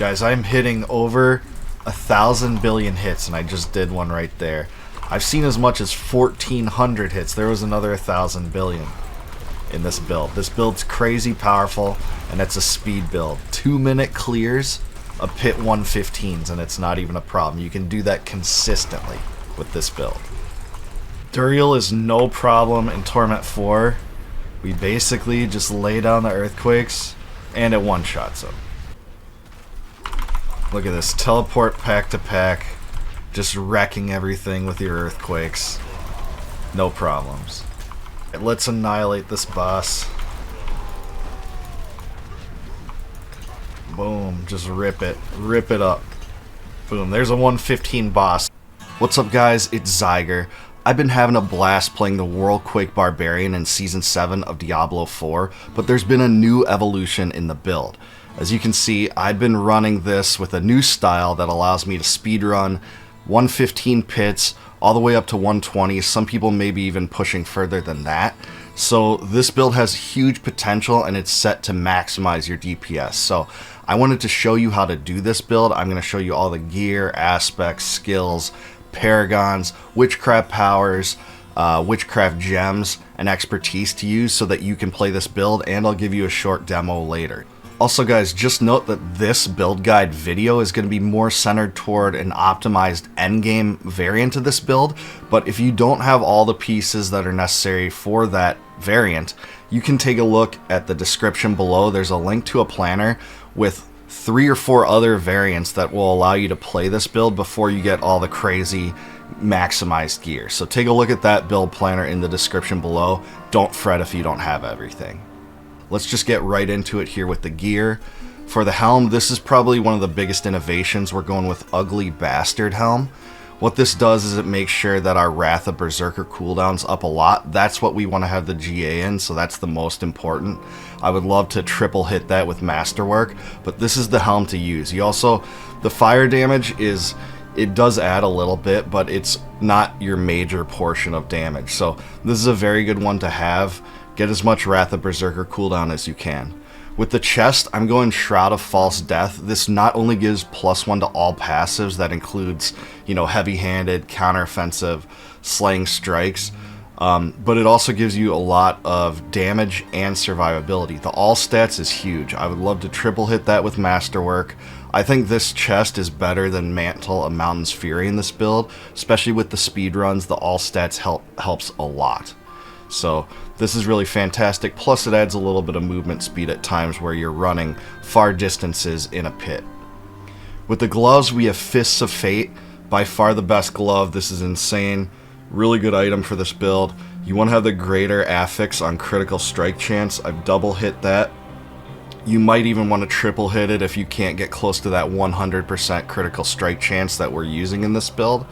Guys, I'm hitting over 1,000 billion hits, and I just did one right there. I've seen as much as 1,400 hits. There was another 1,000 billion in this build. This build's crazy powerful, and it's a speed build. 2-minute clears of pit 115s, and it's not even a problem. You can do that consistently with this build. Duriel is no problem in Torment 4. We basically just lay down the earthquakes, and it one-shots them. Look at this, teleport pack to pack, just wrecking everything with your earthquakes. No problems. Let's annihilate this boss. Boom, just rip it up. Boom, there's a 115 boss. What's up guys, it's Xygor. I've been having a blast playing the WhirlQuake Barbarian in Season 7 of Diablo 4, but there's been a new evolution in the build. As you can see, I've been running this with a new style that allows me to speedrun 115 pits all the way up to 120. Some people may be even pushing further than that. So this build has huge potential, and it's set to maximize your DPS. So I wanted to show you how to do this build. I'm going to show you all the gear, aspects, skills, paragons, witchcraft powers, witchcraft gems, and expertise to use so that you can play this build, and I'll give you a short demo later. Also guys, just note that this build guide video is going to be more centered toward an optimized endgame variant of this build, but if you don't have all the pieces that are necessary for that variant, you can take a look at the description below. There's a link to a planner with 3 or 4 other variants that will allow you to play this build before you get all the crazy maximized gear. So take a look at that build planner in the description below. Don't fret if you don't have everything. Let's just get right into it here with the gear. For the helm, this is probably one of the biggest innovations. We're going with Ugly Bastard Helm. What this does is it makes sure that our Wrath of Berserker cooldown's up a lot. That's what we want to have the GA in, so that's the most important. I would love to triple hit that with Masterwork, but this is the helm to use. You also, the fire damage it does add a little bit, but it's not your major portion of damage. So this is a very good one to have. Get as much Wrath of Berserker cooldown as you can. With the chest, I'm going Shroud of False Death. This not only gives +1 to all passives, that includes, heavy-handed, counteroffensive, slaying strikes, but it also gives you a lot of damage and survivability. The all stats is huge. I would love to triple hit that with Masterwork. I think this chest is better than Mantle of Mountain's Fury in this build, especially with the speedruns. The all stats helps a lot. So this is really fantastic, plus it adds a little bit of movement speed at times where you're running far distances in a pit. With the gloves, we have Fists of Fate, by far the best glove. This is insane, really good item for this build. You want to have the greater affix on critical strike chance. I've double hit that. You might even want to triple hit it if you can't get close to that 100% critical strike chance that we're using in this build.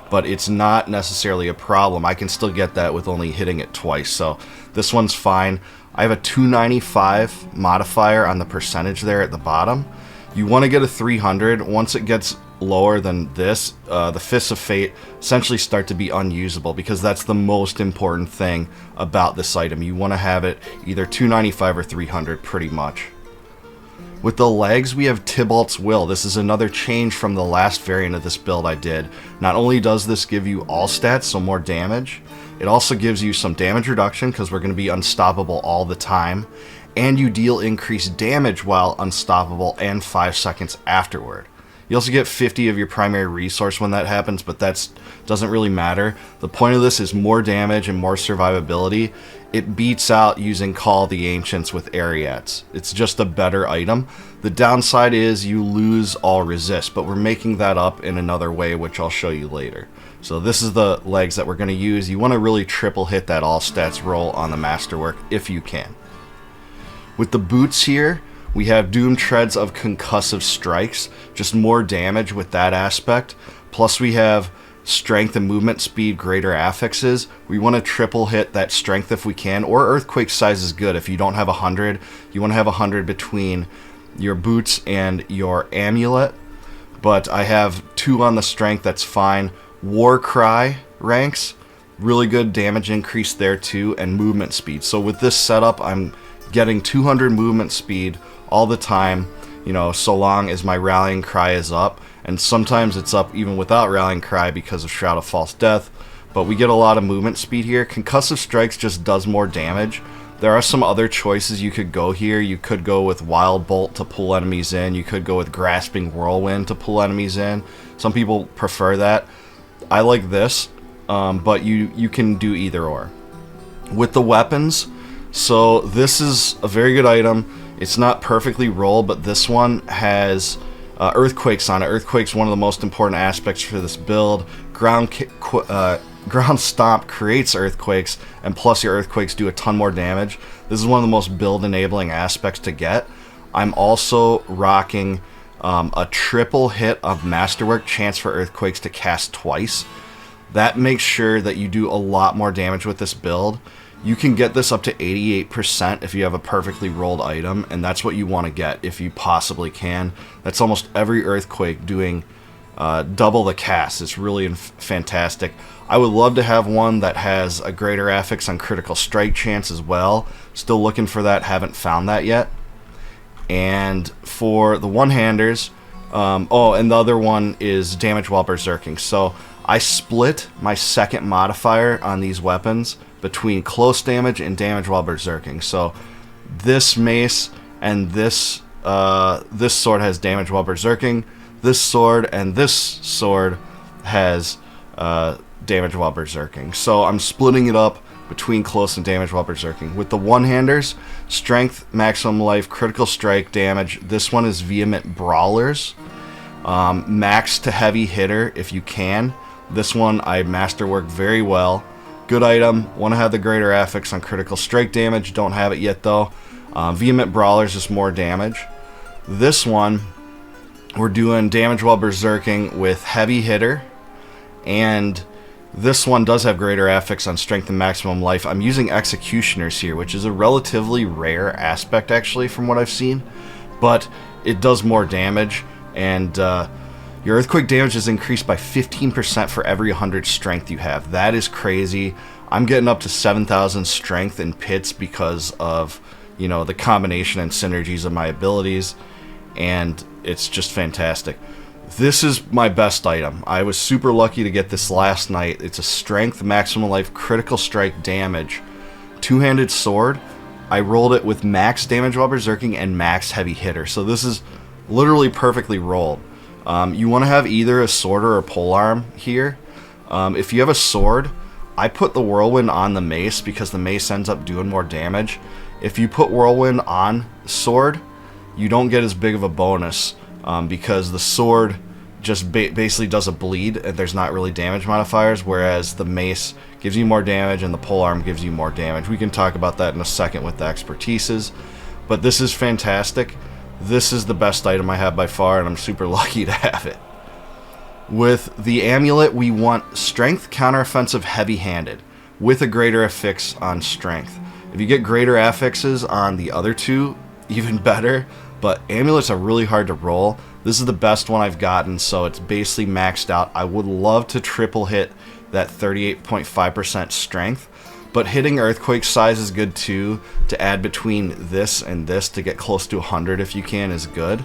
But it's not necessarily a problem. I can still get that with only hitting it twice, so this one's fine. I have a 295 modifier on the percentage there at the bottom. You want to get a 300. Once it gets lower than this, the Fists of Fate essentially start to be unusable, because that's the most important thing about this item. You want to have it either 295 or 300 pretty much. With the legs, we have Tybalt's Will. This is another change from the last variant of this build I did. Not only does this give you all stats, so more damage, it also gives you some damage reduction because we're going to be unstoppable all the time, and you deal increased damage while unstoppable and 5 seconds afterward. You also get 50 of your primary resource when that happens, but that doesn't really matter. The point of this is more damage and more survivability. It beats out using Call of the Ancients with Ariats. It's just a better item. The downside is you lose all resist, but we're making that up in another way, which I'll show you later. So this is the legs that we're going to use. You want to really triple hit that all stats roll on the Masterwork if you can. With the boots here, we have Doom Treads of Concussive Strikes, just more damage with that aspect. Plus we have strength and movement speed, greater affixes. We want to triple hit that strength if we can, or earthquake size is good. If you don't have 100, you want to have 100 between your boots and your amulet. But I have 2 on the strength, that's fine. War Cry ranks, really good damage increase there too, and movement speed. So with this setup, I'm getting 200 movement speed all the time, you know, so long as my rallying cry is up. And sometimes it's up even without rallying cry because of Shroud of False Death. But we get a lot of movement speed here. Concussive Strikes just does more damage. There are some other choices you could go here. You could go with Wild Bolt to pull enemies in. You could go with Grasping Whirlwind to pull enemies in. Some people prefer that. I like this, but you can do either or. With the weapons, so this is a very good item. It's not perfectly rolled, but this one has Earthquakes on it. Earthquake's one of the most important aspects for this build. Ground Stomp creates Earthquakes, and plus your Earthquakes do a ton more damage. This is one of the most build-enabling aspects to get. I'm also rocking a triple hit of Masterwork, chance for Earthquakes to cast twice. That makes sure that you do a lot more damage with this build. You can get this up to 88% if you have a perfectly rolled item, and that's what you want to get if you possibly can. That's almost every Earthquake doing double the cast. It's really fantastic. I would love to have one that has a greater affix on critical strike chance as well. Still looking for that, haven't found that yet. And for the one-handers, oh, and the other one is damage while berserking. So I split my second modifier on these weapons between close damage and damage while berserking. So this mace and this sword has damage while berserking. This sword and this sword has damage while berserking. So I'm splitting it up between close and damage while berserking. With the one-handers, strength, maximum life, critical strike damage. This one is Vehement Brawlers. Max to heavy hitter if you can. This one I masterwork very well. Good item. Want to have the greater affix on critical strike damage. Don't have it yet though. Vehement Brawlers is more damage. This one, we're doing damage while berserking with heavy hitter, and this one does have greater affix on strength and maximum life. I'm using executioners here, which is a relatively rare aspect actually from what I've seen, but it does more damage, and your earthquake damage is increased by 15% for every 100 strength you have. That is crazy. I'm getting up to 7,000 strength in pits because of, you know, the combination and synergies of my abilities, and it's just fantastic. This is my best item. I was super lucky to get this last night. It's a strength, maximum life, critical strike damage, two-handed sword. I rolled it with max damage while berserking and max heavy hitter. So this is literally perfectly rolled. You want to have either a sword or a polearm here. If you have a sword, I put the whirlwind on the mace because the mace ends up doing more damage. If you put whirlwind on sword, you don't get as big of a bonus because the sword just basically does a bleed and there's not really damage modifiers, whereas the mace gives you more damage and the polearm gives you more damage. We can talk about that in a second with the expertises, but this is fantastic. This is the best item I have by far, and I'm super lucky to have it. With the amulet, we want strength, counteroffensive, heavy-handed, with a greater affix on strength. If you get greater affixes on the other two, even better, but amulets are really hard to roll. This is the best one I've gotten, so it's basically maxed out. I would love to triple hit that 38.5% strength, but hitting earthquake size is good too. To add between this and this to get close to 100 if you can is good.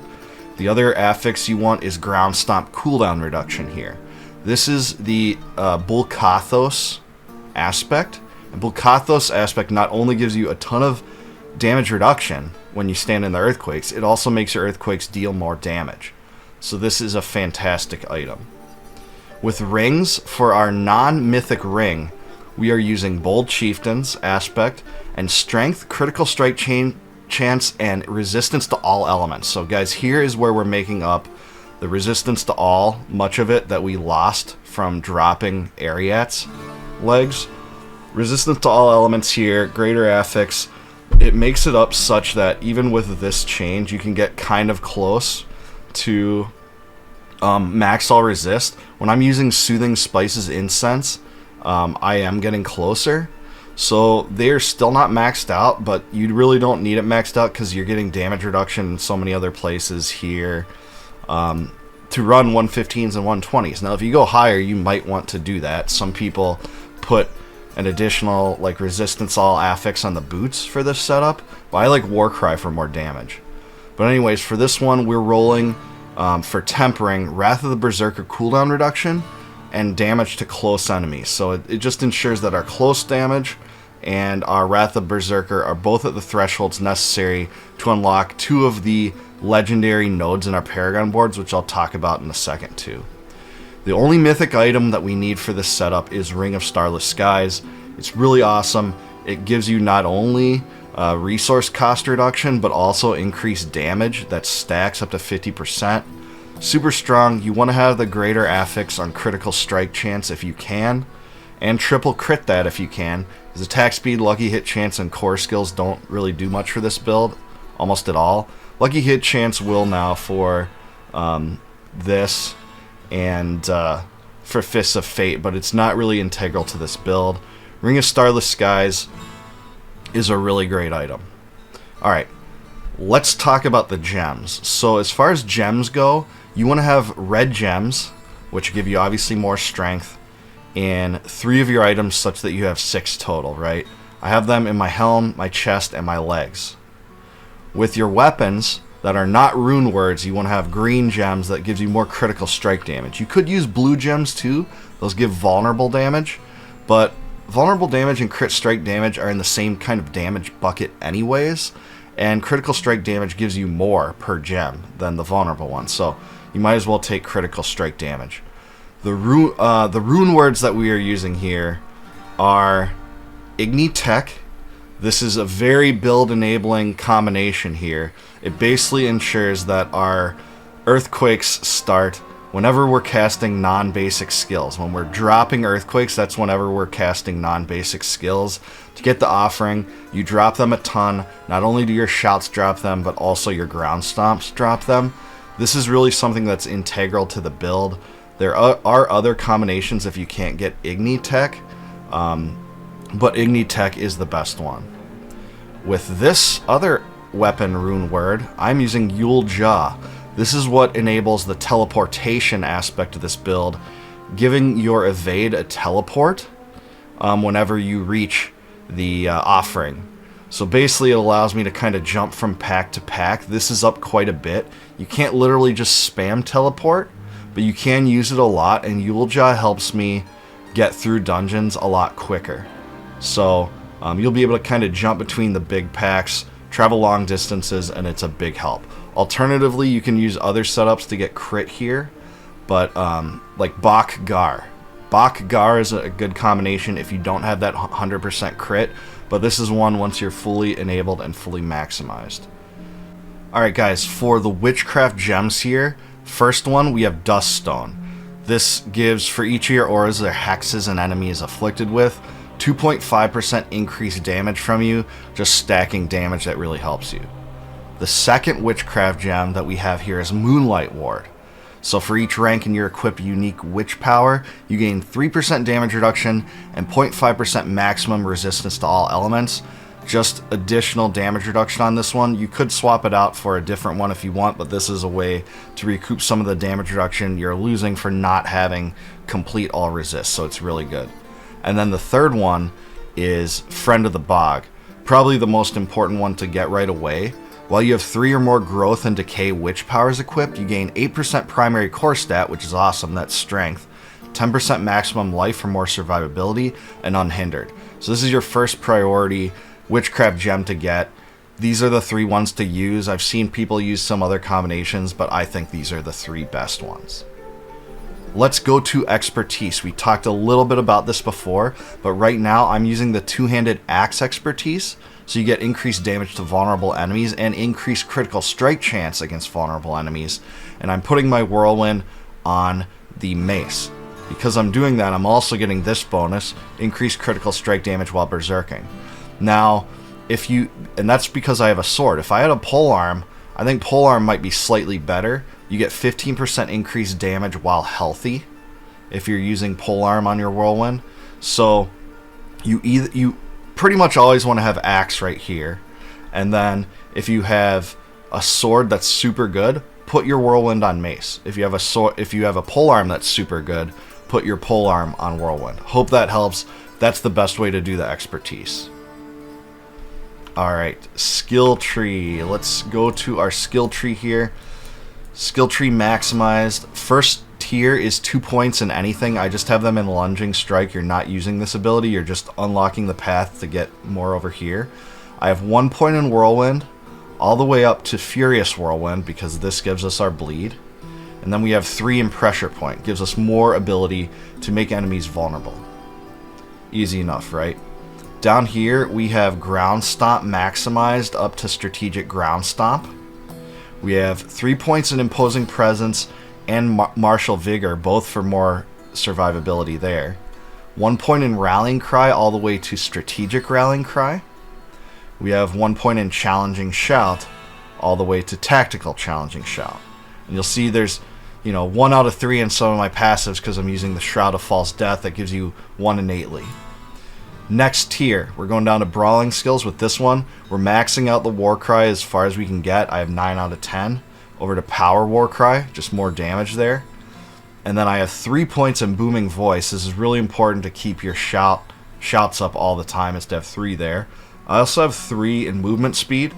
The other affix you want is ground stomp cooldown reduction here. This is the Bulkathos aspect. And Bulkathos aspect not only gives you a ton of damage reduction when you stand in the earthquakes, it also makes your earthquakes deal more damage. So this is a fantastic item. With rings, for our non-mythic ring, we are using Bold Chieftain's aspect and strength, critical strike chance, and resistance to all elements. So guys, here is where we're making up the resistance to all, much of it that we lost from dropping Ariat's legs. Resistance to all elements here, greater affix. It makes it up such that even with this change, you can get kind of close to max all resist. When I'm using Soothing Spices Incense, I am getting closer. So they're still not maxed out, but you really don't need it maxed out because you're getting damage reduction in so many other places here to run 115s and 120s. Now, if you go higher, you might want to do that. Some people put an additional resistance all affix on the boots for this setup, but I like Warcry for more damage. But anyways, for this one, we're rolling for tempering, Wrath of the Berserker cooldown reduction, and damage to close enemies. So it just ensures that our close damage and our Wrath of Berserker are both at the thresholds necessary to unlock 2 of the legendary nodes in our Paragon boards, which I'll talk about in a second too. The only mythic item that we need for this setup is Ring of Starless Skies. It's really awesome. It gives you not only resource cost reduction, but also increased damage that stacks up to 50%. Super strong. You want to have the greater affix on critical strike chance if you can, and triple crit that if you can. His attack speed, lucky hit chance, and core skills don't really do much for this build, almost at all. Lucky hit chance will now for this and for Fists of Fate, but it's not really integral to this build. Ring of Starless Skies is a really great item. Alright, let's talk about the gems. So as far as gems go, you want to have red gems, which give you obviously more strength, in 3 of your items such that you have 6 total, right? I have them in my helm, my chest, and my legs. With your weapons that are not rune words, you want to have green gems that gives you more critical strike damage. You could use blue gems too. Those give vulnerable damage, but vulnerable damage and crit strike damage are in the same kind of damage bucket anyways, and critical strike damage gives you more per gem than the vulnerable one, so you might as well take critical strike damage. The rune words that we are using here are Igni-Tech. This is a very build-enabling combination here. It basically ensures that our earthquakes start whenever we're casting non-basic skills. When we're dropping earthquakes, that's whenever we're casting non-basic skills. To get the offering, you drop them a ton. Not only do your shouts drop them, but also your ground stomps drop them. This is really something that's integral to the build. There are other combinations if you can't get Igni-Tech, but Igni-Tech is the best one. With this other weapon rune word, I'm using Yule Jaw. This is what enables the teleportation aspect of this build, giving your evade a teleport whenever you reach the offering. So basically it allows me to kind of jump from pack to pack. This is up quite a bit. You can't literally just spam teleport, but you can use it a lot, and Yule Jaw helps me get through dungeons a lot quicker. So you'll be able to kind of jump between the big packs, travel long distances, and it's a big help. Alternatively, you can use other setups to get crit here, but like Bak Gar. Bak Gar is a good combination if you don't have that 100% crit, but this is one once you're fully enabled and fully maximized. Alright guys, for the Witchcraft gems here, first one we have Duststone. This gives for each of your auras their hexes an enemy is afflicted with 2.5% increased damage from you, just stacking damage that really helps you. The second Witchcraft gem that we have here is Moonlight Ward. So for each rank in your equipped unique witch power, you gain 3% damage reduction and 0.5% maximum resistance to all elements. Just additional damage reduction on this one. You could swap it out for a different one if you want, but this is a way to recoup some of the damage reduction you're losing for not having complete all resist, so it's really good. And then the third one is Friend of the Bog. Probably the most important one to get right away. While you have 3 or more growth and decay witch powers equipped, you gain 8% primary core stat, which is awesome, that's strength, 10% maximum life for more survivability, and unhindered. So this is your first priority Witchcraft gem to get. These are the 3 ones to use. I've seen people use some other combinations, but I think these are the 3 best ones. Let's go to expertise. We talked a little bit about this before, but right now I'm using the two-handed axe expertise, so you get increased damage to vulnerable enemies and increased critical strike chance against vulnerable enemies. And I'm putting my whirlwind on the mace. Because I'm doing that, I'm also getting this bonus, increased critical strike damage while berserking. Now, and that's because I have a sword. If I had a polearm, I think polearm might be slightly better. You get 15% increased damage while healthy if you're using polearm on your whirlwind. So you pretty much always want to have axe right here, and then if you have a sword that's super good, put your whirlwind on mace. If you have a polearm that's super good, put your polearm on whirlwind. Hope that helps. That's the best way to do the expertise. Alright, skill tree. Let's go to our skill tree here. Skill tree maximized. First tier is 2 points in anything. I just have them in lunging strike. You're not using this ability. You're just unlocking the path to get more over here. I have 1 point in whirlwind, all the way up to furious whirlwind, because this gives us our bleed. And then we have 3 in pressure point. Gives us more ability to make enemies vulnerable. Easy enough, right? Down here, we have Ground Stomp maximized up to Strategic Ground Stomp. We have 3 points in Imposing Presence and Martial Vigor, both for more survivability there. 1 point in Rallying Cry, all the way to Strategic Rallying Cry. We have 1 point in Challenging Shout, all the way to Tactical Challenging Shout. And you'll see there's, 1 out of 3 in some of my passives because I'm using the Shroud of False Death that gives you 1 innately. Next tier, we're going down to Brawling Skills with this one. We're maxing out the War Cry as far as we can get. I have 9 out of 10. Over to Power War Cry, just more damage there. And then I have 3 points in Booming Voice. This is really important to keep your shouts up all the time, is to have 3 there. I also have 3 in Movement Speed.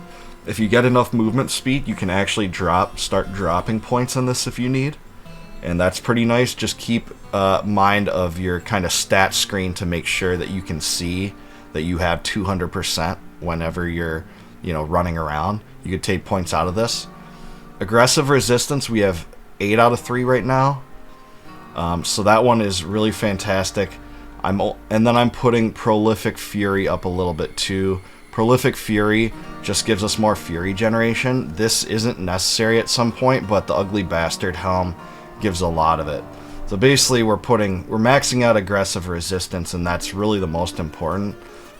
If you get enough movement speed, you can actually start dropping points on this if you need. And that's pretty nice. Just keep mind of your kind of stat screen to make sure that you can see that you have 200% whenever you're, running around. You could take points out of this. Aggressive Resistance, we have 8 out of 3 right now. So that one is really fantastic. And then I'm putting Prolific Fury up a little bit too. Prolific Fury just gives us more Fury generation. This isn't necessary at some point, but the Ugly Bastard Helm gives a lot of it. So basically we're maxing out Aggressive Resistance, and that's really the most important,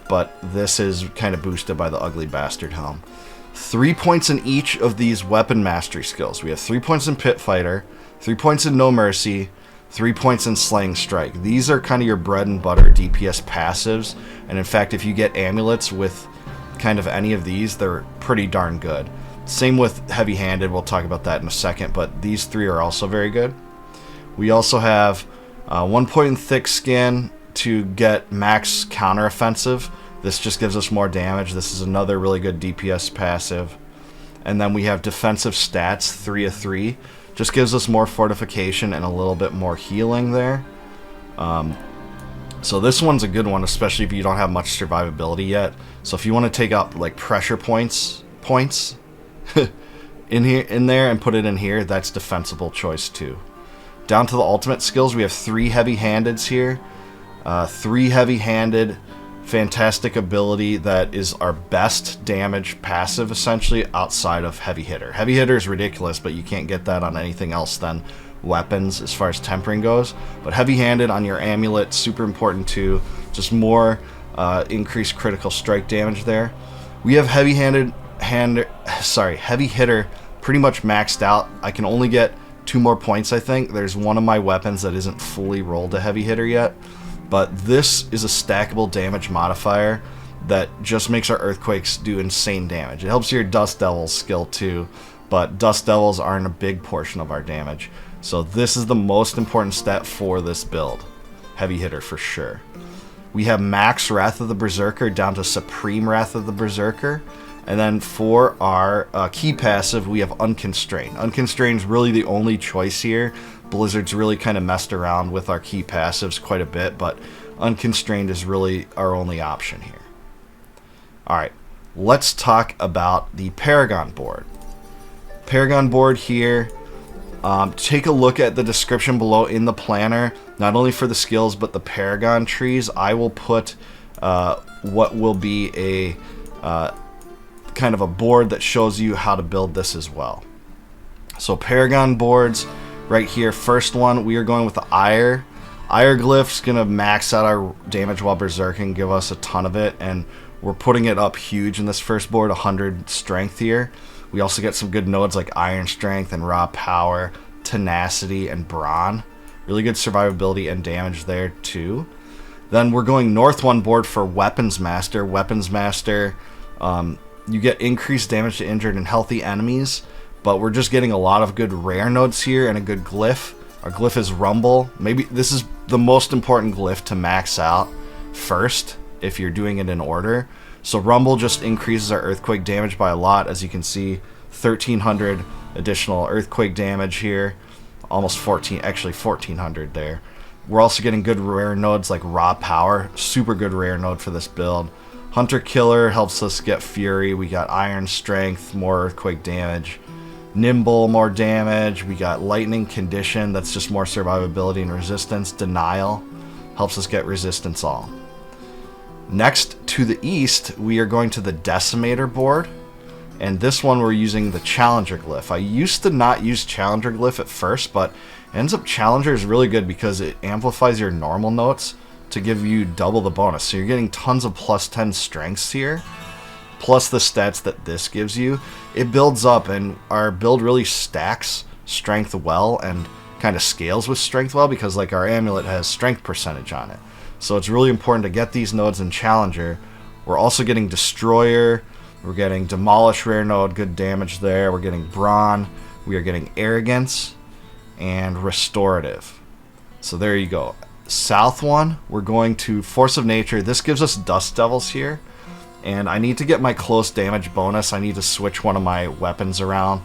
but this is kind of boosted by the Ugly Bastard Helm. 3 points in each of these weapon mastery skills. We have 3 points in Pit Fighter, 3 points in No Mercy, 3 points in Slaying Strike. These are kind of your bread and butter DPS passives, and in fact if you get amulets with kind of any of these, they're pretty darn good. Same with Heavy Handed, we'll talk about that in a second, but these 3 are also very good. We also have 1 point in Thick Skin to get max counteroffensive. This just gives us more damage. This is another really good DPS passive. And then we have Defensive Stats, 3 of 3. Just gives us more fortification and a little bit more healing there. So this one's a good one, especially if you don't have much survivability yet. So if you want to take out like pressure points in there and put it in here, that's defensible choice too. Down to the ultimate skills, we have 3 heavy-handeds here. 3 heavy-handed, fantastic ability that is our best damage passive essentially outside of Heavy Hitter. Heavy Hitter is ridiculous, but you can't get that on anything else than weapons as far as tempering goes. But heavy-handed on your amulet, super important too. Just more increased critical strike damage there. We have Heavy Hitter pretty much maxed out. I can only get 2 more points, I think. There's one of my weapons that isn't fully rolled to Heavy Hitter yet, but this is a stackable damage modifier that just makes our Earthquakes do insane damage. It helps your Dust Devils skill too, but Dust Devils aren't a big portion of our damage. So this is the most important step for this build. Heavy Hitter for sure. We have max Wrath of the Berserker down to Supreme Wrath of the Berserker. And then for our key passive, we have Unconstrained. Unconstrained is really the only choice here. Blizzard's really kind of messed around with our key passives quite a bit, but Unconstrained is really our only option here. Alright, let's talk about the Paragon board. Paragon board here, take a look at the description below in the planner, not only for the skills, but the Paragon trees. I will put what will be a kind of a board that shows you how to build this as well. So Paragon boards right here. First one, we are going with the Ire. Ire Glyph's gonna max out our damage while berserking, give us a ton of it, and we're putting it up huge in this first board, 100 strength here. We also get some good nodes like Iron Strength and Raw Power, Tenacity, and Brawn. Really good survivability and damage there too. Then we're going North 1 board for Weapons Master. Weapons Master, you get increased damage to injured and healthy enemies, but we're just getting a lot of good rare nodes here and a good glyph. Our glyph is Rumble. Maybe this is the most important glyph to max out first if you're doing it in order, So Rumble just increases our earthquake damage by a lot. As you can see, 1,300 additional earthquake damage here. Almost 1,400 there. We're also getting good rare nodes like Raw Power. Super good rare node for this build. Hunter Killer helps us get Fury. We got Iron Strength, more earthquake damage. Nimble, more damage. We got Lightning Condition, that's just more survivability and resistance. Denial helps us get resistance all. Next, to the east, we are going to the Decimator board. And this one we're using the Challenger Glyph. I used to not use Challenger Glyph at first, but ends up Challenger is really good because it amplifies your normal notes to give you double the bonus. So you're getting tons of plus 10 strengths here, plus the stats that this gives you. It builds up, and our build really stacks strength well and kind of scales with strength well because like our amulet has strength percentage on it. So it's really important to get these nodes in Challenger. We're also getting Destroyer, we're getting Demolish rare node, good damage there. We're getting Brawn, we are getting Arrogance, and Restorative. So there you go. South one, we're going to Force of Nature. This gives us Dust Devils here, and I need to get my close damage bonus. I need to switch one of my weapons around,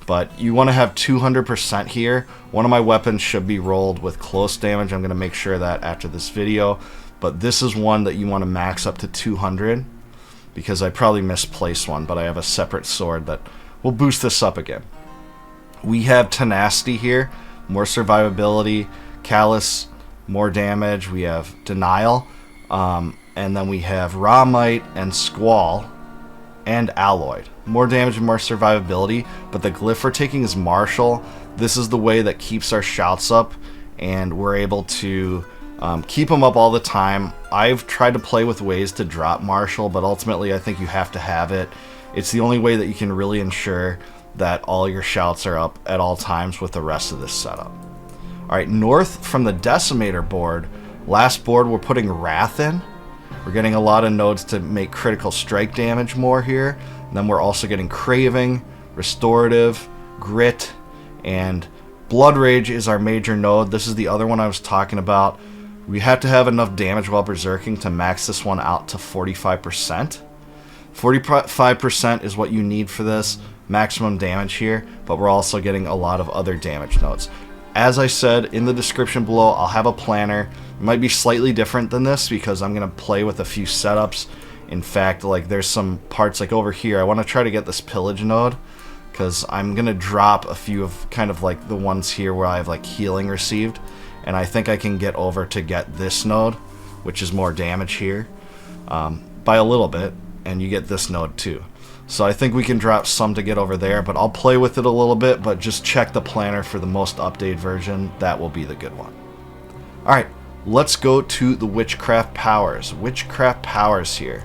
but you want to have 200% here. One of my weapons should be rolled with close damage. I'm going to make sure that after this video, but this is one that you want to max up to 200 because I probably misplaced one, but I have a separate sword that will boost this up again. We have Tenacity here, more survivability. Callous, more damage. We have Denial, and then we have Raw Might and Squall and Alloyed. More damage and more survivability, but the glyph we're taking is Martial. This is the way that keeps our shouts up, and we're able to keep them up all the time. I've tried to play with ways to drop Martial, but ultimately I think you have to have it. It's the only way that you can really ensure that all your shouts are up at all times with the rest of this setup. Alright, north from the Decimator board, last board we're putting Wrath in. We're getting a lot of nodes to make critical strike damage more here. And then we're also getting Craving, Restorative, Grit, and Blood Rage is our major node. This is the other one I was talking about. We have to have enough damage while berserking to max this one out to 45%. 45% is what you need for this maximum damage here, but we're also getting a lot of other damage nodes. As I said in the description below, I'll have a planner. It might be slightly different than this because I'm going to play with a few setups. In fact, like there's some parts like over here. I want to try to get this Pillage node because I'm going to drop a few of kind of like the ones here where I have like healing received. And I think I can get over to get this node, which is more damage here, by a little bit. And you get this node too. So I think we can drop some to get over there, but I'll play with it a little bit, but just check the planner for the most updated version. That will be the good one. Alright, let's go to the Witchcraft Powers. Witchcraft Powers here.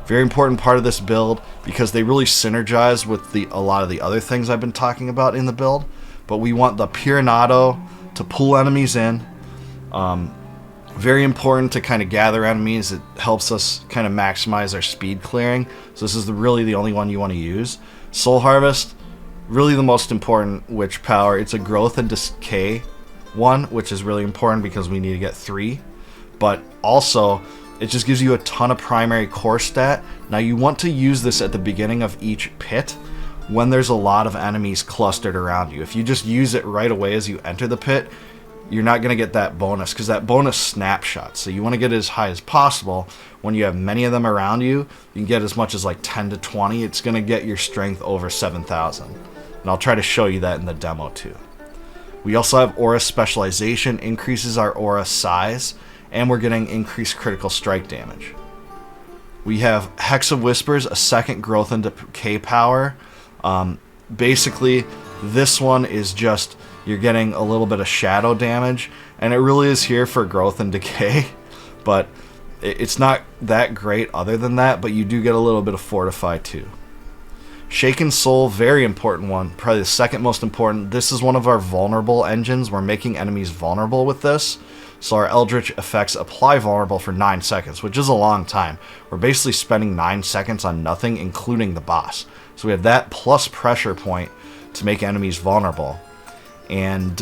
Very important part of this build because they really synergize with a lot of the other things I've been talking about in the build. But we want the Piranado to pull enemies in. Very important to kind of gather enemies. It helps us kind of maximize our speed clearing. So this is really the only one you want to use. Soul Harvest, really the most important witch power. It's a growth and decay one, which is really important because we need to get 3. But also, it just gives you a ton of primary core stat. Now you want to use this at the beginning of each pit when there's a lot of enemies clustered around you. If you just use it right away as you enter the pit, you're not going to get that bonus because that bonus snapshot. So you want to get it as high as possible. When you have many of them around you, you can get as much as like 10 to 20. It's going to get your strength over 7,000. And I'll try to show you that in the demo too. We also have Aura Specialization, increases our aura size, and we're getting increased critical strike damage. We have Hex of Whispers, a second growth and decay power. Basically, this one is just you're getting a little bit of shadow damage, and it really is here for growth and decay, but it's not that great other than that, but you do get a little bit of Fortify too. Shaken Soul, very important one, probably the second most important. This is one of our vulnerable engines. We're making enemies vulnerable with this, so our Eldritch effects apply vulnerable for 9 seconds, which is a long time. We're basically spending 9 seconds on nothing, including the boss. So we have that plus pressure point to make enemies vulnerable. And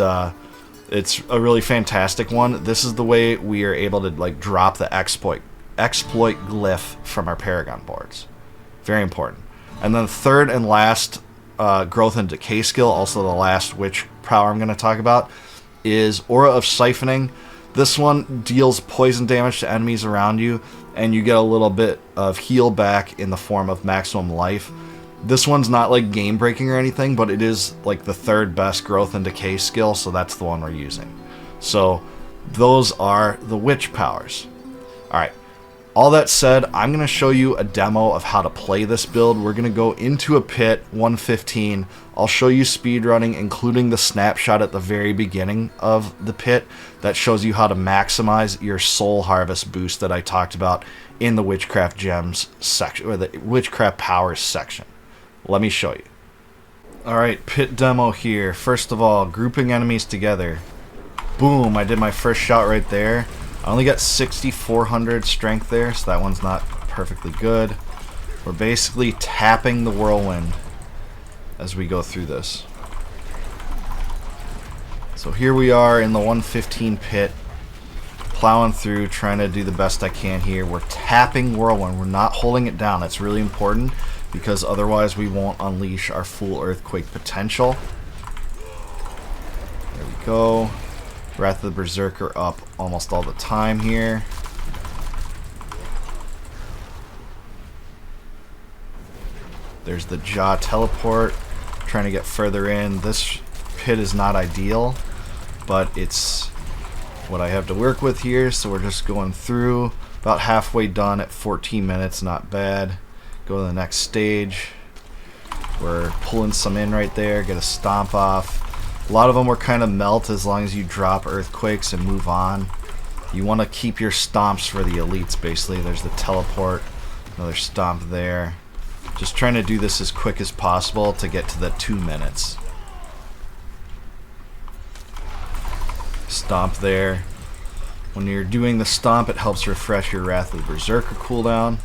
it's a really fantastic one. This is the way we are able to like drop the exploit exploit glyph from our Paragon boards. Very important. And then third and last growth and decay skill, also the last witch power I'm going to talk about, is Aura of Siphoning. This one deals poison damage to enemies around you, and you get a little bit of heal back in the form of maximum life. This one's not like game breaking or anything, but it is like the third best growth and decay skill, so that's the one we're using. So those are the witch powers. Alright, all that said, I'm going to show you a demo of how to play this build. We're going to go into a pit, 115. I'll show you speedrunning, including the snapshot at the very beginning of the pit that shows you how to maximize your soul harvest boost that I talked about in the Witchcraft Gems section, or the Witchcraft Powers section. Let me show you. Alright, pit demo here. First of all, grouping enemies together. Boom, I did my first shot right there. I only got 6,400 strength there, so that one's not perfectly good. We're basically tapping the whirlwind as we go through this. So here we are in the 115 pit, plowing through, trying to do the best I can here. We're tapping whirlwind. We're not holding it down. That's really important because otherwise we won't unleash our full earthquake potential. There we go. Wrath of the Berserker up almost all the time here. There's the Jaw teleport. Trying to get further in. This pit is not ideal, but it's what I have to work with here, so we're just going through. About halfway done at 14 minutes, not bad. Go to the next stage. We're pulling some in right there, get a stomp off. A lot of them were kind of melt as long as you drop earthquakes and move on. You want to keep your stomps for the elites, basically. There's the teleport, another stomp there. Just trying to do this as quick as possible to get to the 2 minutes. Stomp there. When you're doing the stomp, it helps refresh your Wrath of the Berserker cooldown.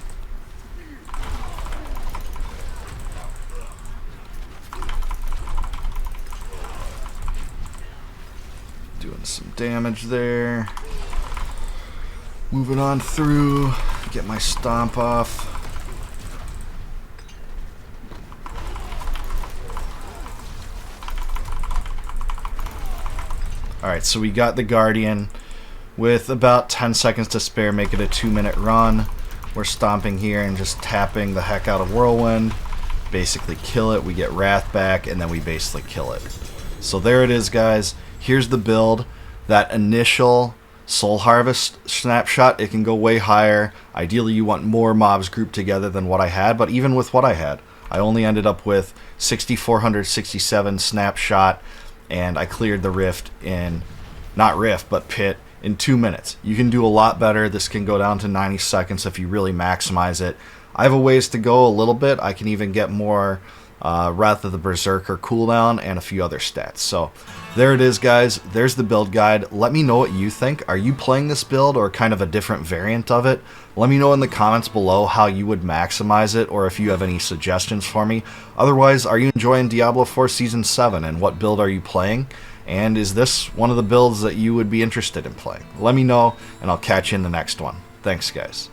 Doing some damage there. Moving on through. Get my stomp off. Alright, so we got the Guardian with about 10 seconds to spare, make it a 2-minute run. We're stomping here and just tapping the heck out of Whirlwind. Basically kill it, we get Wrath back, and then we basically kill it. So there it is, guys. Here's the build. That initial Soul Harvest snapshot, it can go way higher. Ideally you want more mobs grouped together than what I had, but even with what I had, I only ended up with 6,467 snapshot, and I cleared the rift in, not rift, but pit in 2 minutes. You can do a lot better. This can go down to 90 seconds if you really maximize it. I have a ways to go a little bit. I can even get more Wrath of the Berserker cooldown and a few other stats. So there it is, guys. There's the build guide. Let me know what you think. Are you playing this build or kind of a different variant of it? Let me know in the comments below how you would maximize it, or if you have any suggestions for me. Otherwise, are you enjoying Diablo 4 Season 7, and what build are you playing? And is this one of the builds that you would be interested in playing? Let me know, and I'll catch you in the next one. Thanks, guys.